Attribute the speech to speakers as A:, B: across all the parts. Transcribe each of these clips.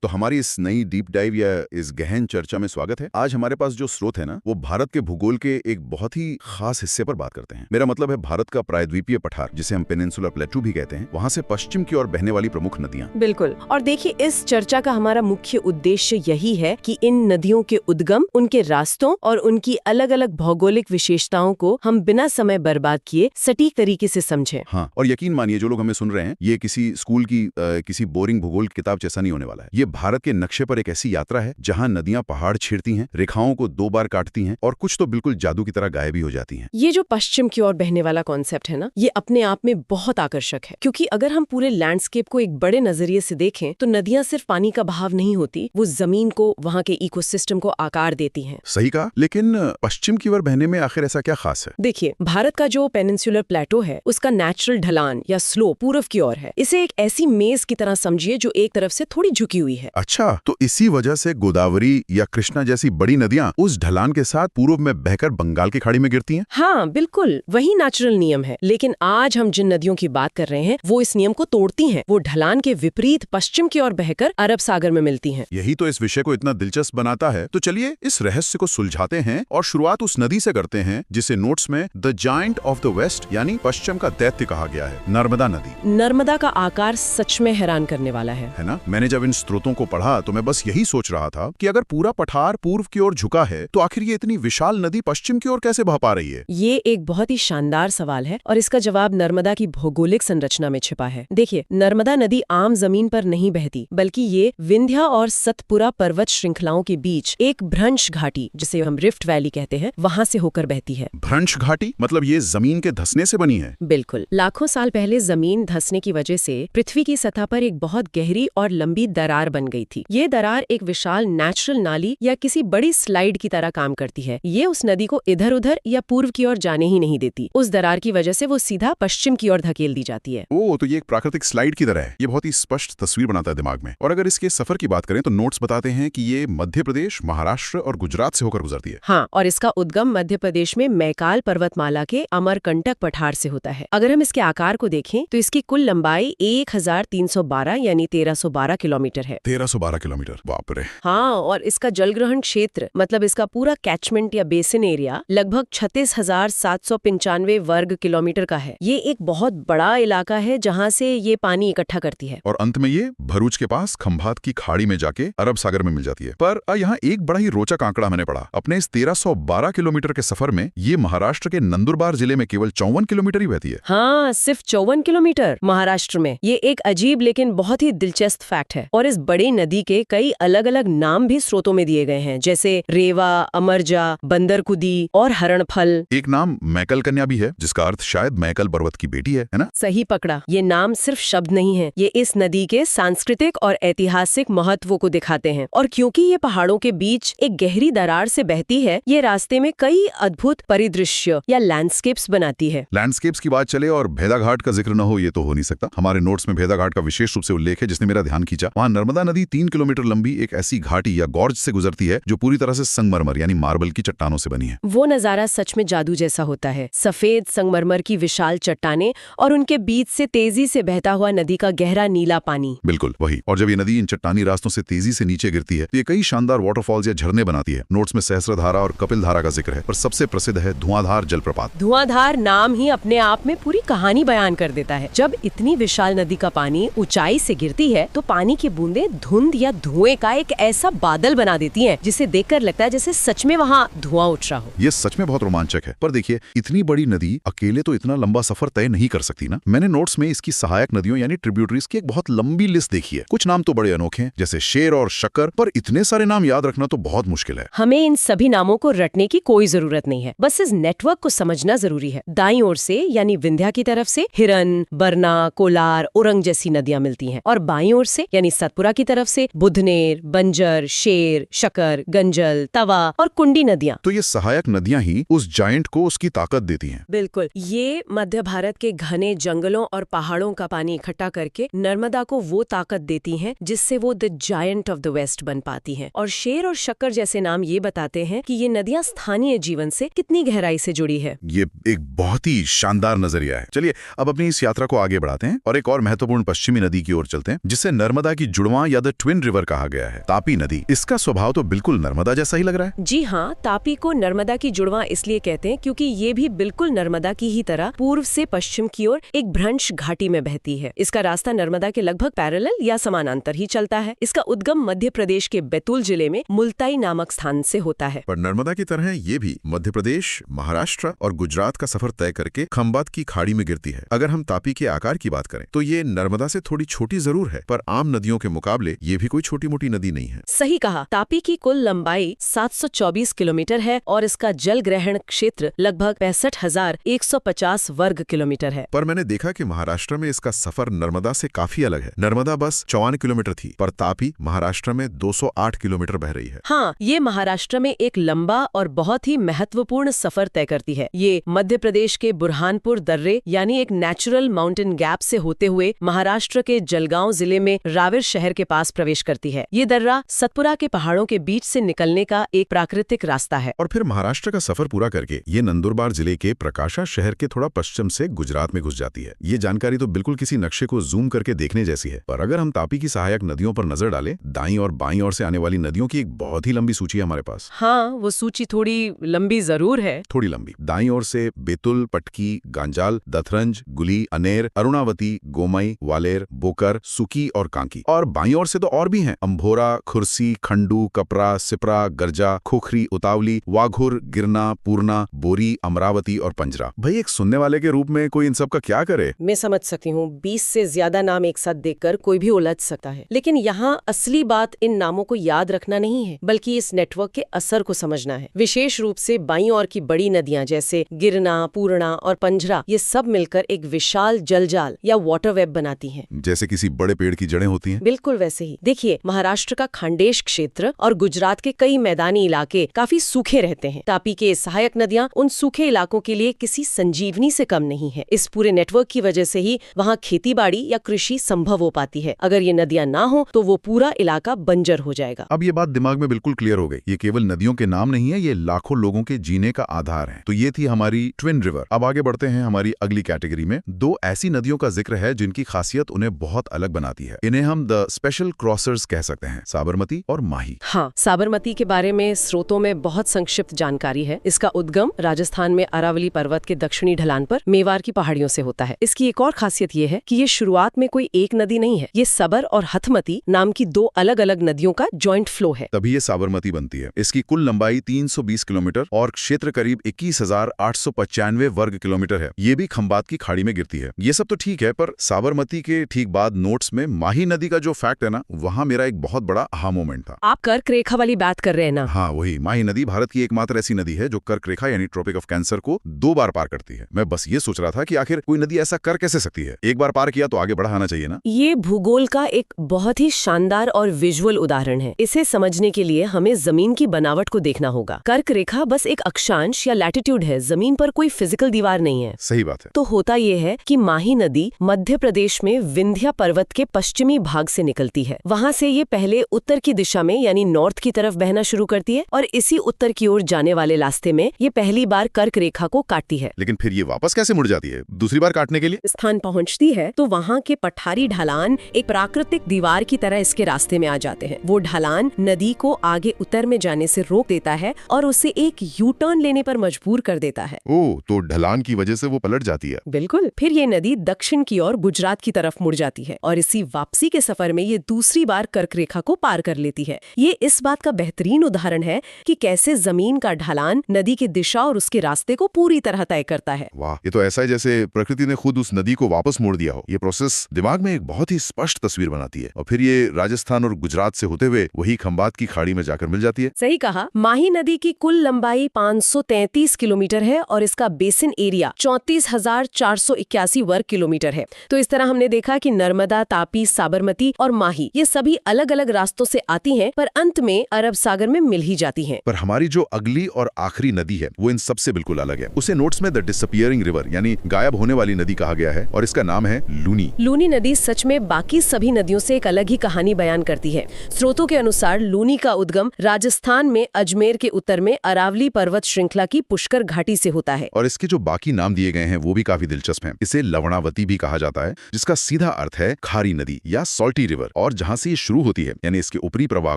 A: तो हमारी इस नई डीप डाइव या इस गहन चर्चा में स्वागत है। आज हमारे पास जो स्रोत है ना, वो भारत के भूगोल के एक बहुत ही खास हिस्से पर बात करते हैं। मेरा मतलब है भारत का प्रायद्वीपीय पठार, जिसे हम पेनिनसुलर प्लेटू भी कहते हैं, वहाँ से पश्चिम की ओर बहने वाली प्रमुख नदियाँ।
B: बिल्कुल। और देखिए, इस चर्चा का हमारा मुख्य उद्देश्य यही है कि इन नदियों के उद्गम, उनके रास्तों और उनकी अलग अलग भौगोलिक विशेषताओं को हम बिना समय बर्बाद किए सटीक तरीके से समझें।
A: हाँ, और यकीन मानिए जो लोग हमें सुन रहे हैं, ये किसी स्कूल की किसी बोरिंग भूगोल किताब जैसा नहीं होने वाला है। ये भारत के नक्शे पर एक ऐसी यात्रा है जहाँ नदियाँ पहाड़ छेड़ती हैं, रेखाओं को 2 बार काटती हैं और कुछ तो बिल्कुल जादू की तरह गायब भी हो जाती हैं।
B: ये जो पश्चिम की ओर बहने वाला कॉन्सेप्ट है ना, ये अपने आप में बहुत आकर्षक है, क्योंकि अगर हम पूरे लैंडस्केप को एक बड़े नजरिए से देखें तो नदियाँ सिर्फ पानी का बहाव नहीं होती, वो जमीन को, वहाँ के इकोसिस्टम को आकार देती हैं।
A: सही कहा, लेकिन पश्चिम की ओर बहने में आखिर ऐसा क्या खास है?
B: देखिए, भारत का जो पेनिनसुलर प्लेटो है, उसका नेचुरल ढलान या स्लोप पूर्व की ओर है। इसे एक ऐसी मेज की तरह समझिए जो एक तरफ से थोड़ी झुकी हुई है।
A: अच्छा, तो इसी वजह से गोदावरी या कृष्णा जैसी बड़ी नदियाँ उस ढलान के साथ पूर्व में बहकर बंगाल की खाड़ी में गिरती हैं?
B: हाँ, बिल्कुल वही नेचुरल नियम है। लेकिन आज हम जिन नदियों की बात कर रहे हैं, वो इस नियम को तोड़ती हैं। वो ढलान के विपरीत पश्चिम की ओर बहकर अरब सागर में मिलती हैं।
A: यही तो इस विषय को इतना दिलचस्प बनाता है। तो चलिए इस रहस्य को सुलझाते हैं और शुरुआत उस नदी से करते हैं जिसे नोट्स में the giant of the west यानी पश्चिम का दैत्य कहा गया है, नर्मदा नदी।
B: नर्मदा का आकार सच में हैरान करने वाला है
A: ना? मैंने जब इन स्रोतों को पढ़ा तो मैं बस यही सोच रहा था कि अगर पूरा पठार पूर्व की ओर झुका है तो आखिर ये इतनी विशाल नदी पश्चिम की ओर कैसे बह पा रही है?
B: ये एक बहुत ही शानदार सवाल है और इसका जवाब नर्मदा की भौगोलिक संरचना में छिपा है। देखिए, नर्मदा नदी आम जमीन पर नहीं बहती, बल्कि ये विंध्या और सतपुरा पर्वत श्रृंखलाओं के बीच एक भ्रंश घाटी, जिसे हम रिफ्ट वैली कहते हैं, वहाँ से होकर बहती है।
A: भ्रंश घाटी मतलब ये जमीन के धंसने से बनी है?
B: बिल्कुल। लाखों साल पहले जमीन धंसने की वजह से पृथ्वी की सतह पर एक बहुत गहरी और लंबी दरार बन गई थी। ये दरार एक विशाल नेचुरल नाली या किसी बड़ी स्लाइड की तरह काम करती है। ये उस नदी को इधर उधर या पूर्व की ओर जाने ही नहीं देती। उस दरार की वजह से वो सीधा पश्चिम की ओर धकेल दी जाती है।
A: ओह, तो ये एक प्राकृतिक स्लाइड की तरह है। ये बहुत ही स्पष्ट तस्वीर बनाता है दिमाग में। और अगर इसके सफर की बात करें तो नोट्स बताते हैं कि ये मध्य प्रदेश, महाराष्ट्र और गुजरात से होकर गुजरती है।
B: हाँ, और इसका उद्गम मध्य प्रदेश में मैकाल पर्वतमाला के अमरकंटक पठार से होता है। अगर हम इसके आकार को देखें तो इसकी कुल लंबाई 1312 यानी 1312 किलोमीटर है।
A: 1312 किलोमीटर, बाप रे।
B: हाँ, और इसका जलग्रहण क्षेत्र मतलब इसका पूरा कैचमेंट या बेसिन एरिया लगभग 36,795 वर्ग किलोमीटर का है। ये एक बहुत बड़ा इलाका है जहाँ से ये पानी इकट्ठा करती है।
A: और अंत में ये भरूच के पास खंभात की खाड़ी में जाके अरब सागर में मिल जाती है। पर यहाँ एक बड़ा ही रोचक आंकड़ा मैंने पढ़ा। अपने इस 1312 किलोमीटर के सफर में ये महाराष्ट्र के नंदुरबार जिले में केवल 54 किलोमीटर ही बहती है।
B: हाँ, सिर्फ 54 किलोमीटर महाराष्ट्र में। ये एक अजीब लेकिन बहुत ही दिलचस्प फैक्ट है। और इस बड़ी नदी के कई अलग अलग नाम भी स्रोतों में दिए गए हैं, जैसे रेवा, अमरजा, बंदरकुदी और हरणफल।
A: एक नाम मैकल कन्या भी है, जिसका अर्थ शायद मैकल पर्वत की बेटी है ना?
B: सही पकड़ा। ये नाम सिर्फ शब्द नहीं है, ये इस नदी के सांस्कृतिक और ऐतिहासिक महत्व को दिखाते हैं। और क्योंकि ये पहाड़ों के बीच एक गहरी दरार से बहती है, ये रास्ते में कई अद्भुत परिदृश्य या लैंडस्केप्स बनाती है।
A: लैंडस्केप्स की बात चले और भेदाघाट का जिक्र न हो, ये तो हो नहीं सकता। हमारे नोट्स में भेदाघाट का विशेष रूप से उल्लेख है, जिसने मेरा ध्यान खींचा। वहाँ नर्मदा नदी 3 किलोमीटर लंबी एक ऐसी घाटी या गॉर्ज से गुजरती है जो पूरी तरह से संगमरमर यानी मार्बल की चट्टानों से बनी है।
B: वो नजारा सच में जादू जैसा होता है। सफेद संगमरमर की विशाल चट्टानें और उनके बीच से तेजी से बहता हुआ नदी का गहरा नीला पानी।
A: बिल्कुल वही। और जब ये नदी इन चट्टानी रास्तों से तेजी से नीचे गिरती है तो ये कई शानदार वाटरफॉल्स या झरने बनाती है। नोट्स में सहस्त्रधारा और कपिल धारा का जिक्र है, पर सबसे प्रसिद्ध है धुआंधार जलप्रपात।
B: धुआंधार नाम ही अपने आप में पूरी कहानी बयान कर देता है। जब इतनी विशाल नदी का पानी ऊंचाई से गिरती है तो पानी की बूंदें धुंध या धुएं का एक ऐसा बादल बना देती हैं, जिसे देखकर लगता है जैसे सच में वहाँ धुआं उठ रहा हो।
A: ये सच में बहुत रोमांचक है। पर देखिए, इतनी बड़ी नदी अकेले तो इतना लंबा सफर तय नहीं कर सकती ना। मैंने नोट्स में इसकी सहायक नदियों यानी ट्रिब्यूटरीज की एक बहुत लंबी लिस्ट देखी है। कुछ नाम तो बड़े अनोखे हैं, जैसे शेर और शक्कर, पर इतने सारे नाम याद रखना तो बहुत मुश्किल है।
B: हमें इन सभी नामों को रटने की कोई जरूरत नहीं है, बस इस नेटवर्क को समझना जरूरी है। दाईं ओर से यानी विंध्या की तरफ से हिरन, बरना, कोलार, उरंग जैसी नदियां मिलती हैं, और बाईं ओर से यानी सतपुरा की तरफ से बुधनेर, बंजर, शेर, शकर, गंजल, तवा और कुंडी नदियां।
A: तो ये सहायक नदियां ही उस जायंट को उसकी ताकत देती हैं।
B: बिल्कुल। ये मध्य भारत के घने जंगलों और पहाड़ों का पानी इकट्ठा करके नर्मदा को वो ताकत देती हैं जिससे वो the giant of the west बन पाती हैं। और शेर और शक्कर जैसे नाम ये बताते हैं कि ये नदियां स्थानीय जीवन से कितनी गहराई से जुड़ी है।
A: ये एक बहुत ही शानदार नजरिया है। चलिए अब अपनी इस यात्रा को आगे बढ़ाते हैं और एक और महत्वपूर्ण पश्चिमी नदी की ओर चलते हैं, जिससे नर्मदा की जुड़वां या द ट्विन रिवर कहा गया है। तापी नदी, इसका स्वभाव तो बिल्कुल नर्मदा जैसा ही लग रहा है।
B: जी हाँ, तापी को नर्मदा की जुड़वा इसलिए कहते हैं क्योंकि ये भी बिल्कुल नर्मदा की ही तरह पूर्व से पश्चिम की ओर एक भ्रंश घाटी में बहती है। इसका रास्ता नर्मदा के लगभग पैरेलल या समानांतर ही चलता है। इसका उद्गम मध्य प्रदेश के बैतूल जिले में मुल्ताई नामक स्थान से होता है।
A: पर नर्मदा की तरह ये भी मध्य प्रदेश, महाराष्ट्र और गुजरात का सफर तय करके खंबात की खाड़ी में गिरती है। अगर हम तापी के आकार की बात करें तो ये नर्मदा से थोड़ी छोटी जरूर है, पर आम नदियों के मुकाबले ये भी कोई छोटी मोटी नदी नहीं है।
B: सही कहा। तापी की कुल लंबाई 724 किलोमीटर है और इसका जल ग्रहण क्षेत्र लगभग 65,150 वर्ग किलोमीटर है।
A: पर मैंने देखा कि महाराष्ट्र में इसका सफर नर्मदा से काफी अलग है। नर्मदा बस 54 किलोमीटर थी, पर तापी महाराष्ट्र में 208 किलोमीटर बह रही है।
B: हाँ, ये महाराष्ट्र में एक लंबा और बहुत ही महत्वपूर्ण सफर तय करती है। ये मध्य प्रदेश के बुरहानपुर दर्रे यानी एक नेचुरल माउंटेन गैप से होते हुए महाराष्ट्र के जलगांव जिले में रावेर शहर के पास प्रवेश करती है। ये दर्रा सतपुरा के पहाड़ों के बीच से निकलने का एक प्राकृतिक रास्ता है।
A: और फिर महाराष्ट्र का सफर पूरा करके ये नंदुरबार जिले के प्रकाशा शहर के थोड़ा पश्चिम से गुजरात में घुस जाती है। ये जानकारी तो बिल्कुल किसी नक्शे को जूम करके देखने जैसी है। पर अगर हम तापी की सहायक नदियों पर नजर डालें, दाईं और बाईं ओर से आने वाली नदियों की एक बहुत ही लंबी सूची है हमारे पास।
B: हाँ, वो सूची थोड़ी लंबी जरूर है।
A: थोड़ी लंबी। दाईं ओर से बेतुल, पटकी, गांजाल, दथरंज, गुली, अनेर, अरुणावती, गोमई, वालेर, बोकर, सुकी और कांकी। और बाईं ओर से तो और भी हैं, अंभोरा, खुरसी, खंडू, कपरा, सिपरा, गर्जा, खोखरी, उतावली, वाघुर, गिरना, पूर्णा, बोरी, अमरावती और पंजरा। भाई, एक सुनने वाले के रूप में कोई इन सब का क्या करे?
B: मैं समझ सकती हूँ, 20 से ज्यादा नाम एक साथ देखकर कोई भी उलझ सकता है। लेकिन यहाँ असली बात इन नामों को याद रखना नहीं है, बल्कि इस नेटवर्क के असर को समझना है। विशेष रूप से बाईं ओर की बड़ी नदियाँ जैसे गिरना, पूर्णा और पंजरा, ये सब मिलकर एक विशाल जलजाल या वाटर वेब बनाती हैं।
A: जैसे किसी बड़े पेड़ की जड़ें होती हैं।
B: बिल्कुल वैसे ही। देखिए, महाराष्ट्र का खांडेश क्षेत्र और गुजरात के कई मैदानी इलाके काफी सूखे रहते हैं। तापी के सहायक नदियां उन सूखे इलाकों के लिए किसी संजीवनी से कम नहीं है। इस पूरे नेटवर्क की वजह से ही वहाँ खेतीबाड़ी या कृषि संभव हो पाती है। अगर ये नदियां ना हो तो वो पूरा इलाका बंजर हो जाएगा।
A: अब ये बात दिमाग में बिल्कुल क्लियर हो गई। ये केवल नदियों के नाम नहीं है, ये लाखों लोगों के जीने का आधार है। तो ये थी हमारी ट्विन रिवर। अब आगे बढ़ते हैं हमारी अगली कैटेगरी में। दो ऐसी नदियों का जिक्र है जिनकी खासियत उन्हें बहुत अलग बनाती है। इन्हें हम द स्पेशल क्रॉसर्स कह सकते हैं, साबरमती और माही।
B: हाँ, साबरमती के बारे में स्रोतों में बहुत संक्षिप्त जानकारी है। इसका उद्गम राजस्थान में अरावली पर्वत के दक्षिणी ढलान पर मेवार की पहाड़ियों से होता है। इसकी एक और खासियत ये है कि ये शुरुआत में कोई एक नदी नहीं है। ये सबर और हथमती नाम की दो अलग अलग नदियों का जॉइंट फ्लो है,
A: तभी ये साबरमती बनती है। इसकी कुल लंबाई 320 किलोमीटर और क्षेत्र करीब 21,895 वर्ग किलोमीटर है। ये भी खंबात की खाड़ी में गिरती है। ये सब तो ठीक है, पर साबरमती के ठीक बाद नोट्स में माही नदी का जो फैक्ट है ना, वहाँ मेरा एक बहुत बड़ा आहा मोमेंट था।
B: आप कर्क रेखा वाली बात कर रहे हैं ना?
A: हाँ, वही। माही नदी भारत की एकमात्र ऐसी नदी है जो कर्क रेखा यानी ट्रॉपिक ऑफ कैंसर को 2 बार पार करती है। मैं बस ये सोच रहा था कि आखिर कोई नदी ऐसा कर कैसे सकती है? एक बार पार किया तो आगे बढ़ाना चाहिए ना।
B: ये भूगोल का एक बहुत ही शानदार और विजुअल उदाहरण है। इसे समझने के लिए हमें जमीन की बनावट को देखना होगा। कर्क रेखा बस एक अक्षांश या लैटिट्यूड है, जमीन पर कोई फिजिकल दीवार नहीं है।
A: सही बात है।
B: तो होता ये है कि माही नदी मध्य प्रदेश में विंध्या पर्वत के पश्चिमी भाग से निकलती है। वहाँ से ये पहले उत्तर की दिशा में यानी नॉर्थ की तरफ बहना शुरू करती है और इसी उत्तर की ओर जाने वाले रास्ते में ये पहली बार कर्क रेखा को काटती है।
A: लेकिन फिर ये वापस कैसे मुड़ जाती है दूसरी बार काटने के लिए?
B: स्थान पहुँचती है तो वहाँ के पठारी ढलान एक प्राकृतिक दीवार की तरह इसके रास्ते में आ जाते हैं। वो ढलान नदी को आगे उत्तर में जाने से रोक देता है और उसे एक यू टर्न लेने पर मजबूर कर देता है।
A: ओह, तो ढलान की वजह से वो पलट जाती है।
B: बिल्कुल। फिर ये नदी दक्षिण की ओर गुजरात की तरफ मुड़ जाती है और इसी वापसी के सफर में ये दूसरी बार कर्क रेखा को पार कर लेती है। ये इस बात का बेहतरीन उदाहरण है कि कैसे जमीन का ढलान नदी की दिशा और उसके रास्ते को पूरी तरह तय करता है।
A: वाह, ये तो ऐसा है जैसे प्रकृति ने खुद उस नदी को वापस मोड़ दिया हो। ये प्रोसेस दिमाग में एक बहुत ही स्पष्ट तस्वीर बनाती है। और फिर ये राजस्थान और गुजरात से होते हुए वही खंबात की खाड़ी में जाकर मिल जाती है।
B: सही कहा। माही नदी की कुल लंबाई 533 किलोमीटर है और इसका बेसिन एरिया 34,481 वर्ग किलोमीटर है। तो इस तरह हमने देखा कि नर्मदा, तापी, साबरमती और माही ये सभी अलग अलग रास्तों से आती हैं, पर अंत में अरब सागर में मिल ही जाती हैं।
A: पर हमारी जो अगली और आखिरी नदी है वो इन सबसे बिल्कुल अलग है। उसे नोट्स में द डिसअपियरिंग रिवर यानी गायब होने वाली नदी कहा गया है और इसका नाम है लूनी।
B: लूनी नदी सच में बाकी सभी नदियों से एक अलग ही कहानी बयान करती है। स्रोतों के अनुसार लूनी का उद्गम राजस्थान में अजमेर के उत्तर में अरावली पर्वत श्रृंखला की पुष्कर घाटी से होता है।
A: और इसके जो बाकी नाम दिए गए हैं वो भी काफी दिलचस्प हैं। इसे लवणावती भी कहा जाता है, जिसका सीधा अर्थ है खारी नदी या सॉल्टी रिवर। और जहाँ से ये शुरू होती है यानी इसके ऊपरी प्रवाह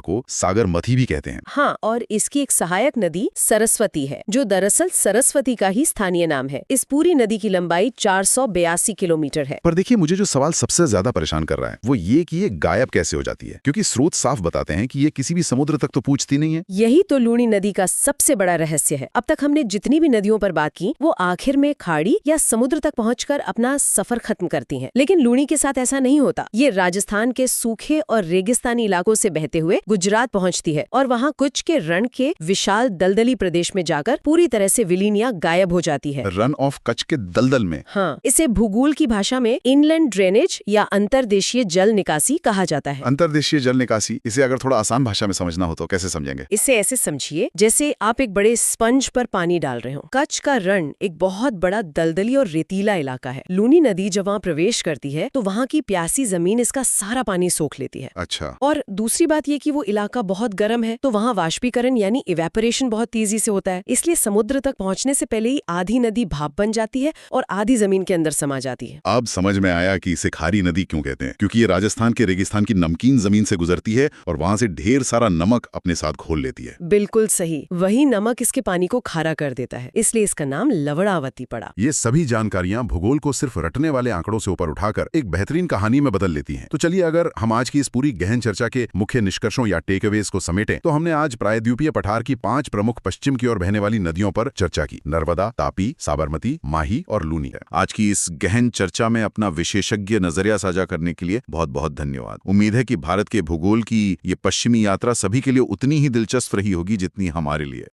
A: को सागरमथी भी कहते हैं।
B: हाँ, और इसकी एक सहायक नदी सरस्वती है, जो दरअसल सरस्वती का ही स्थानीय नाम है। इस पूरी नदी की लंबाई 482 किलोमीटर है।
A: पर देखिए, मुझे जो सवाल सबसे ज्यादा परेशान कर रहा है वो ये कि ये गायब कैसे हो जाती है, क्योंकि स्रोत साफ बताते हैं कि ये किसी भी समुद्र तक तो पहुंचती नहीं है।
B: यही तो लूनी नदी का सबसे बड़ा रहस्य है। अब तक हमने जितनी भी नदियों पर बात की वो आखिर में खाड़ी या समुद्र तक पहुंचकर अपना सफर खत्म करती हैं। लेकिन लूनी के साथ ऐसा नहीं होता। ये राजस्थान के सूखे और रेगिस्तानी इलाकों से बहते हुए गुजरात पहुंचती है और वहाँ कुछ के रण के विशाल दलदली प्रदेश में जाकर पूरी तरह से विलीन या गायब हो जाती है।
A: रन ऑफ कच्छ के दलदल में?
B: हाँ, इसे भूगोल की भाषा में इनलैंड ड्रेनेज या अंतर्देशीय जल निकासी कहा जाता है।
A: अंतर्देशीय जल निकासी, इसे अगर थोड़ा आसान भाषा में समझना हो तो कैसे समझेंगे?
B: इसे ऐसे समझिए जैसे आप एक बड़े स्पंज पर पानी डाल रहे हो। कच्छ का रण एक बहुत बड़ा दलदली और रेतीला इलाका है। लूनी नदी जब वहाँ प्रवेश करती है तो वहाँ की प्यासी जमीन इसका सारा पानी सोख लेती है।
A: अच्छा।
B: और दूसरी बात ये कि वो इलाका बहुत गर्म है, तो वहाँ वाष्पीकरण यानी इवेपोरेशन बहुत तेजी से होता है। इसलिए समुद्र तक पहुँचने से पहले ही आधी नदी भाप बन जाती है और आधी जमीन के अंदर समा जाती है।
A: अब समझ में आया कि इसे खारी नदी क्यों कहते हैं, क्योंकि ये राजस्थान के रेगिस्तान की नमकीन जमीन से गुजरती है और वहाँ से ढेर सारा नमक अपने साथ घोल लेती है।
B: बिल्कुल सही, वही नमक इसके पानी को खारा कर देता है, इसलिए इसका नाम लवणावती पड़ा।
A: ये सभी जानकारियां भूगोल को सिर्फ रटने वाले आंकड़ों से ऊपर उठाकर एक बेहतरीन कहानी में बदल लेती हैं। तो चलिए, अगर हम आज की इस पूरी गहन चर्चा के मुख्य निष्कर्षों या टेकअवेज को समेटें, तो हमने आज प्रायद्वीपीय पठार की 5 प्रमुख पश्चिम की ओर बहने वाली नदियों पर चर्चा की: नर्मदा, तापी, साबरमती, माही और लूनी। आज की इस गहन चर्चा में अपना विशेषज्ञ नजरिया साझा करने के लिए बहुत बहुत धन्यवाद। उम्मीद है कि भारत के भूगोल की ये पश्चिमी यात्रा सभी के लिए उतनी ही दिलचस्प रही होगी जितनी हमारे लिए।